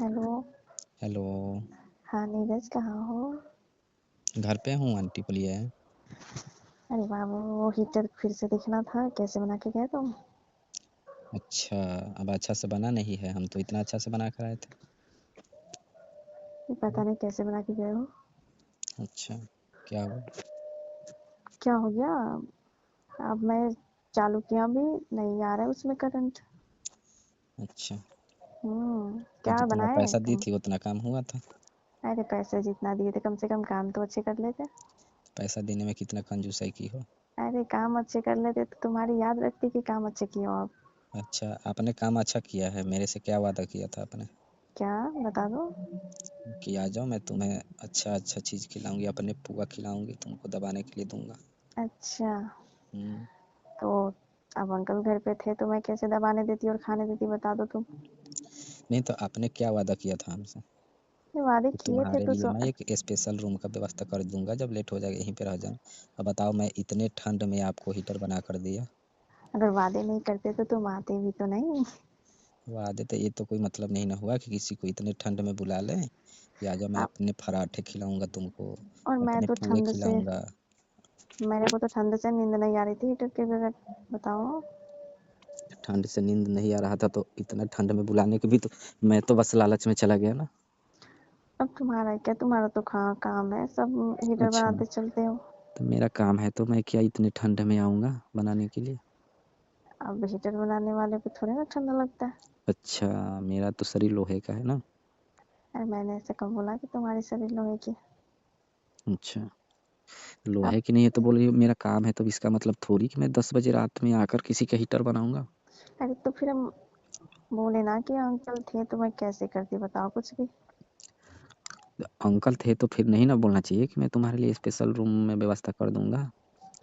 Hello. Hello. हाँ नीरज, कहाँ हो? घर पे हूँ आंटी, बोलिए। अरे बाबू, वो हीटर फिर से देखना था, कैसे बना के गए तुम? अच्छा, अब अच्छा से बना नहीं है? हम तो इतना अच्छा से बना कर आए थे। ये पता नहीं कैसे बना के गए हो। अच्छा, क्या हुआ? क्या हो गया? अब मैं चालू किया भी नहीं आ रहा है उसमें करंट। अच्छा, तो क्या जितना बनाए पैसा दी तुम? थी उतना काम हुआ था। अरे पैसे जितना दिए थे, कम से कम काम तो अच्छे कर लेते। पैसा देने में कितना कंजूसाई की हो। अरे काम अच्छे कर लेते तो तुम्हारी याद रखती कि काम अच्छे किए हो आप। अच्छा, आपने काम अच्छा किया है। मेरे से क्या वादा किया था आपने? क्या? बता दो। कि आ जाओ, मैं तुम्हें अच्छा अच्छा चीज़ खिलाऊंगी, अपने पुआ खिलाऊंगी, तुमको दबाने के लिए दूंगा। अच्छा, हम्म। तो अब अंकल घर पे थे तो मैं कैसे दबाने देती और खाने देती, बता दो तुम। नहीं तो आपने क्या वादा किया था हमसे? ये वादे कि किए थे तुम्हारे तो लिए मैं एक स्पेशल रूम का व्यवस्था कर दूंगा, जब लेट हो जाएगा यहीं पे रह जाना। अब बताओ, मैं इतने ठंड में आपको हीटर बना कर दिया। अगर वादे नहीं करते तो तुम आते भी तो नहीं। वादे तो ये तो कोई मतलब नहीं ना हुआ कि किसी को इतने ठंड में बुला ले कि आजा, मैं आप अपने पराठे खिलाऊंगा तुमको, और मैं अपने तो पुए ठंड से खिलाऊंगा। मेरे को तो ठंड से नींद नहीं आ रही थी हीटर के बगैर। बताओ। ठंड से नींद नहीं आ रहा था तो इतना ठंड में बुलाने के भी तो मैं तो बस लालच में चला गया ना। अब तुम्हारा क्या, तुम्हारा तो काम है सब हीटर अच्छा, बनाते चलते हो। तो मेरा काम है तो मैं क्या इतने ठंड में आऊँगा बनाने के लिए? अब हीटर बनाने वाले को थोड़ी ना ठंडा लगता है। अच्छा, मेरा तो शरीर लोहे का है ना। अरे मैंने ऐसे कब बोला कि तुम्हारी शरीर लोहे की? अच्छा, अब लोहे की नहीं है तो बोलिए मेरा काम है, तो इसका मतलब थोड़ी कि मैं 10 बजे रात में आकर किसी का हीटर बनाऊंगा। अरे तो फिर हम बोले ना कि अंकल थे तो मैं कैसे करती, बताओ कुछ भी। अंकल थे तो फिर नहीं ना बोलना चाहिए कि मैं तुम्हारे लिए स्पेशल रूम में व्यवस्था कर दूंगा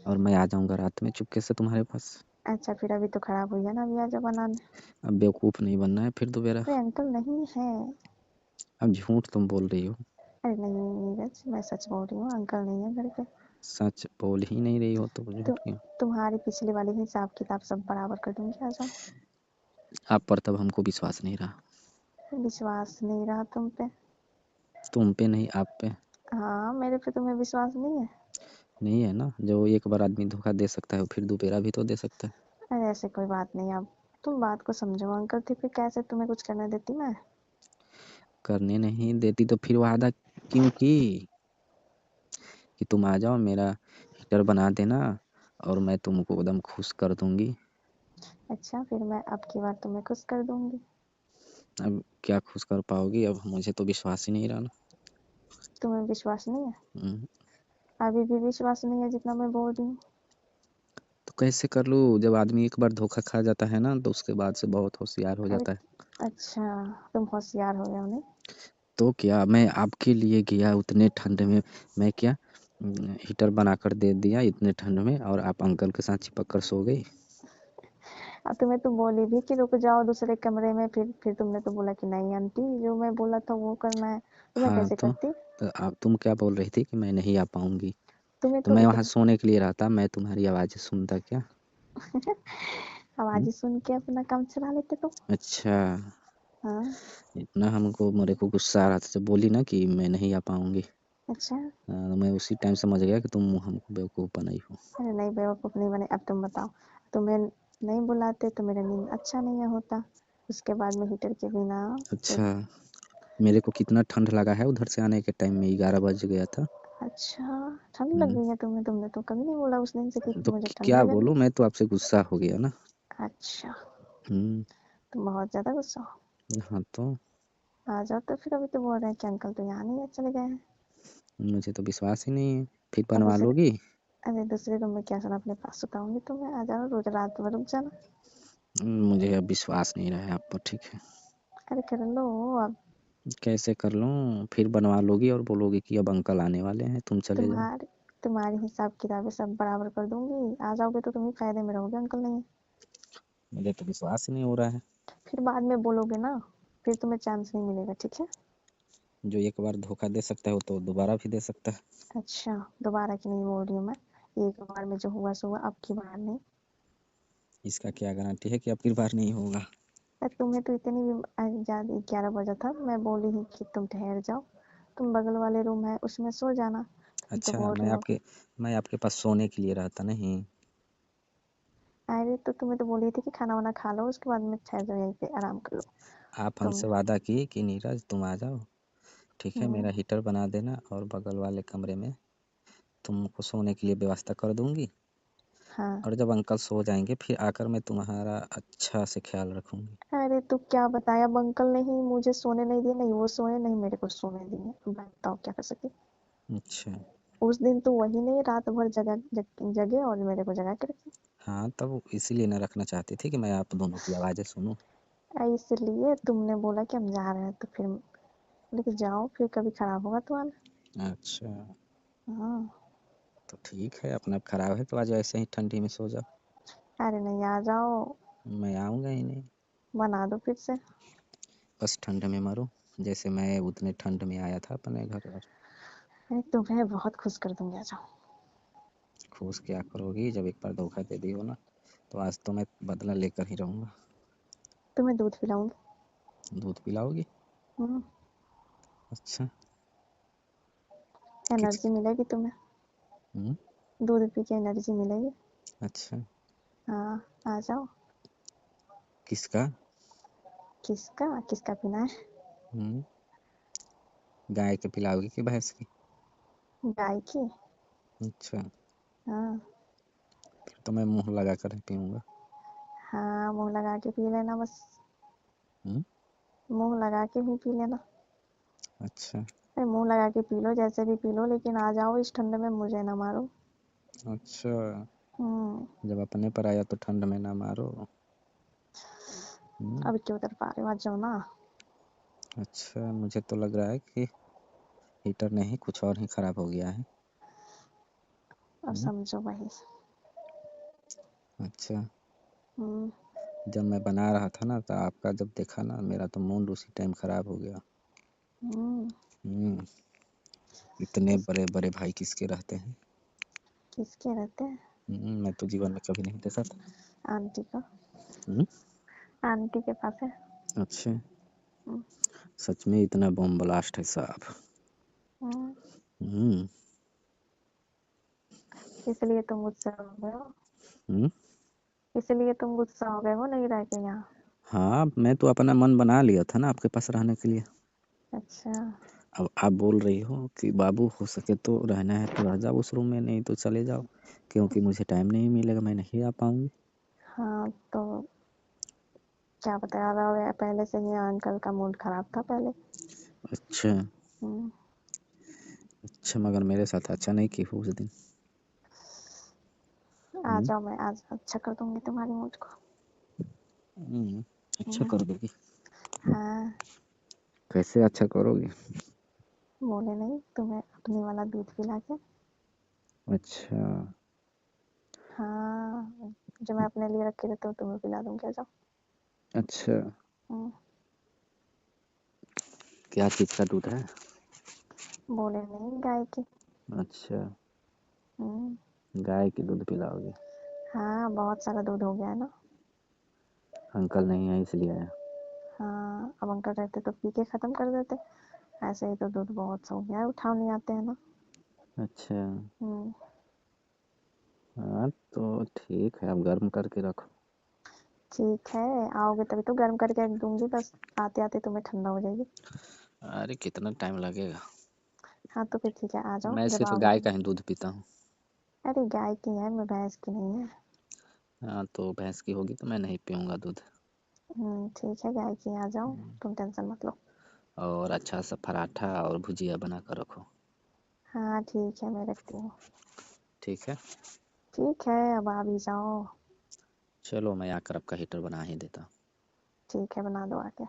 और मैं आ जाऊंगा रात में चुपके से तुम्हारे पास। अच्छा फिर अभी तो खराब हुई है ना, अभी आजा बनाने। अब बेवकूफ़ नहीं बनना है फिर दोबारा। अरे अंकल नहीं है। अब झूठ तुम बोल रही हो। अरे नहीं नीरज, मैं सच बोल रही हूँ, अंकल नहीं है घर पे। सच बोल ही नहीं रही हो तो तो झूठ क्यों? तुम्हारी पिछली वाली हिसाब किताब सब बराबर कर दूंगी, आ जाओ। आप पर तब हमको विश्वास नहीं रहा। विश्वास नहीं रहा तुम पे? तुम पे नहीं, आप पे। हाँ, मेरे पे तुम्हें विश्वास नहीं है? नहीं है ना, जो एक बार आदमी धोखा दे सकता है वो फिर दोबारा भी तो दे सकता है। अरे ऐसे कोई बात नहीं, अब तुम बात को समझो। अंकल थे फिर कैसे तुम्हें कुछ करने देती मैं? करने नहीं देती तो फिर वादा क्यों की कि तुम आ जाओ, मेरा हीटर बना देना और मैं तुमको एकदम खुश कर दूंगी। अच्छा फिर मैं अब की बार तुम्हें खुश कर दूंगी। अब क्या खुश कर पाओगी? अब मुझे तो विश्वास ही नहीं रहा ना। तुम्हें विश्वास नहीं है? हम्म, अभी भी विश्वास नहीं है जितना मैं बोल रही हूँ? तो कैसे कर लूँ? जब आदमी एक बार धोखा खा जाता है ना तो उसके बाद से बहुत होशियार हो अरे जाता है। अच्छा, तुम होशियार हो गए हो नहीं? तो क्या, मैं आपके लिए गया उतने ठंड में, मैं क्या हीटर बनाकर दे दिया इतने ठंड में और आप अंकल के साथ चिपक कर सो गई। अब तुम्हें तो बोली भी कि रुक जाओ दूसरे कमरे में, फिर तुमने तो बोला कि नहीं आंटी, जो मैं बोला था वो करना है, तो मैं हाँ कैसे तो, करती? आप तुम क्या बोल रही थी कि मैं नहीं आ पाऊंगी? तुम्हें तो तो मैं इत... वहाँ सोने के लिए रहता, मैं तुम्हारी आवाज़ सुनता क्या? आवाज हुँ? ही सुन के अपना काम चला लेते तुम। अच्छा, हाँ। इतना हमको मेरे को गुस्सा आ रहा था जब बोली ना कि मैं नहीं आ पाऊँगी। अच्छा। मैं उसी टाइम समझ गया कि तुम हमको बेवकूफ़ बनाई हो। अरे नहीं, बेवकूफ नहीं बने। अब तुम बताओ, तुम्हें नहीं बुलाते तो मेरा नींद अच्छा नहीं होता, उसके बाद में हीटर के बिना। तो अच्छा, मेरे को कितना ठंड लगा है उधर से आने के टाइम में, 11 बज गया था। अच्छा, ठंड लग हुँ, गई है तुम्हें? तुमने तो कभी नहीं बोला उस दिन से कि तो मुझे ठंड क्या लग रही बोलूँ, मैं तो आपसे गुस्सा हो गया ना। है। अच्छा, हुँ, तुम बहुत ज्यादा गुस्सा हो। हाँ तो, आ जाओ तो फिर, अभी तो बोल रहे हैं कि अंकल तो यहाँ नहीं है, चले गए हैं। मुझे तो विश्वास ही नहीं है। फिर और बनवा दूसरे लोगी? अरे दूसरे रूम में क्या सुना, अपने पास सुताऊंगी तुम्हें, आ जाओ, रोज रात में रुक जाना। मुझे अब विश्वास नहीं रहा है आप पर, ठीक है। अरे कर लो अब। कैसे कर लूँ? फिर बनवा लोगी और बोलोगी कि अब अंकल आने वाले हैं, तुम चले जाओ। तुम्हारी तुम्हारी हिसाब किताबें सब बराबर कर दूंगी, आ जाओगे तो तुम ही फायदे में रहोगे, अंकल नहीं है। मुझे तो विश्वास ही नहीं हो रहा है। फिर बाद में बोलोगे ना, फिर तुम्हें चांस नहीं मिलेगा, ठीक है? जो एक बार धोखा दे सकता है वो तो दोबारा भी दे सकता है। अच्छा, दोबारा की नहीं बोल रही हूँ मैं, एक बार में जो हुआ सो हुआ, अब की बार नहीं। इसका क्या गारंटी है कि अब की बार नहीं होगा? तुम्हें तो इतनी भी ज्यादा 11 बजा था, मैं बोली ही कि तुम ठहर जाओ, तुम बगल वाले रूम है उसमें सो जाना। तुम तो अच्छा, बोल रही हो कि मैं आपके पास सोने के लिए रहता नहीं। अरे तो तुम्हें तो बोली थी कि खाना वाना खा लो, उसके बाद में ठहर जाओ यहीं पे आराम कर लो। आप तुम हमसे वादा की कि नीरज तुम आ जाओ, ठीक है, हम्म, मेरा हीटर बना देना और बगल वाले कमरे में तुमको सोने के लिए व्यवस्था कर दूंगी, हाँ। और जब अंकल सो जाएंगे फिर आकर मैं तुम्हारा अच्छा से ख्याल रखूंगी। अरे तू क्या बताया, अब अंकल ने ही मुझे सोने नहीं दिए, नहीं वो सोए नहीं मेरे को सोने दिए, अब बताओ क्या कर सकती। अच्छा। उस दिन तो वही नहीं रात भर जगे और मेरे को जगा के रखी। हाँ, तब इसीलिए न रखना चाहती थी कि मैं आप दोनों की आवाज़ें सुनूं। इसलिए तुमने बोला कि हम जा रहे हैं तो फिर लेके जाओ, फिर कभी खराब होगा तुम्हारा। अच्छा, हाँ। तो ठीक है, अपना खराब है तो आज ऐसे ही ठंडी में सो जाओ। अरे नहीं आ जाओ, मैं आऊँगा ही नहीं, बना दो फिर से। बस ठंड में मरो, जैसे मैं उतने ठंड में आया था अपने घर। और अरे तुम्हें बहुत खुश कर दूंगी, आ जाओ। खुश क्या करोगी, जब एक बार धोखा दे दी हो ना, तो आज तो मैं बदला लेकर ही रहूँगा। तुम्हें दूध पिलाऊंगी। दूध पिलाओगी? हम्म, अच्छा। किस एनर्जी मिलेगी तुम्हें, हम्म, दूध पी के एनर्जी मिलेगी। अच्छा। हाँ आ जाओ। किसका? किसका किसका पीना है? हम्म, गाय के पिलाओगी कि भैंस की? गाय की। अच्छा, हाँ। फिर तो मैं मुंह लगा कर ही पीऊँगा। हाँ मुंह लगा के पी लेना बस, हम्म, मुंह लगा के ही पी लेना। अच्छा। अरे मुंह लगा के पी लो, जैसे भी पी लो, लेकिन आ जाओ इस ठंड में, मुझे ना मारो। अच्छा, हम्म। जब अपने पर आया तो ठंड में ना मारो। हम्म, अब क्यों उतर पा रहे हो, आ जाओ ना। अच्छा, मुझे तो लग रहा है कि हीटर नहीं कुछ और ही खराब हो गया है। अब हम्म, समझो वही। अच्छा। हम्म। जब मैं बना रहा था ना तो आपका जब देखा ना, मेरा तो मूड उसी टाइम खराब हो गया। हम्म। हम्म, इतने किस बड़े बड़े भाई किसके रहते हैं? किसके रहते हैं? मैं तो जीवन में कभी नहीं देखा था। आंटी का। हम्म, आंटी के पास है। अच्छा, हम्म। सच में इतना बम ब्लास्ट है साहब। हम्म, हम्म, इसलिए तुम गुस्सा हो गए हो, हम्म, इसलिए तुम गुस्सा हो गए हो नहीं रह के यहाँ। हाँ, मैं तो अपना मन बना लिया था ना आपके पास रहने के लिए। अच्छा। अब आप बोल रही हो कि बाबू हो सके तो रहना है तो रह जाओ उस रूम में, नहीं तो चले जाओ, क्योंकि मुझे टाइम नहीं मिलेगा, मैं नहीं आ पाऊंगी। हाँ तो क्या बताया रहा है, पहले से ही अंकल का मूड खराब था पहले। अच्छा। हम्म, अच्छा, मगर मेरे साथ अच्छा नहीं की हो उस दिन। आ हम्म, जाओ, मैं आज अच्छा कर दूंगी तुम्हारी मूड को। अच्छा हम्म, कर दोगी? हाँ। कैसे अच्छा करोगी? बोले नहीं तुम्हें अपनी वाला दूध पिला के। अच्छा। हाँ, जो मैं अपने लिए रखी रहती हूँ तुम्हें पिला दूंगी, आ जाओ। अच्छा, हम्म, क्या चीज़ का दूध है? बोले नहीं गाय की। अच्छा, हम्म, गाय की दूध पिलाओगे? हाँ बहुत सारा दूध हो गया है ना। अंकल नहीं है इसलिए आया। हाँ अब अंकल रहते तो पी के खत्म कर देते, ऐसे ही तो दूध बहुत सा हो गया है, उठाव नहीं आते हैं ना। अच्छा। हम्म। हाँ, तो ठीक है, अब गर्म करके रखो। ठीक है, आओगे तभी तो गर्म करके रख दूंगी, बस आते आते तुम्हें ठंडा हो जाएगी। अरे कितना टाइम लगेगा? हाँ तो फिर ठीक है, आ जाओ मैं जब सिर्फ आओगे गाय तो। का ही दूध पीता हूँ। अरे गाय की है, मैं भैंस की नहीं है। हाँ, तो भैंस की होगी तो मैं नहीं पीऊँगा दूध। ठीक है गाय की, आ जाओ, तुम टेंशन मत लो। और अच्छा सा पराठा और भुजिया बना कर रखो। हाँ ठीक है, मैं रखती हूँ। ठीक है, ठीक है, अब आ भी जाओ। चलो मैं आकर आपका हीटर बना ही देता हूँ। ठीक है, बना दो आके।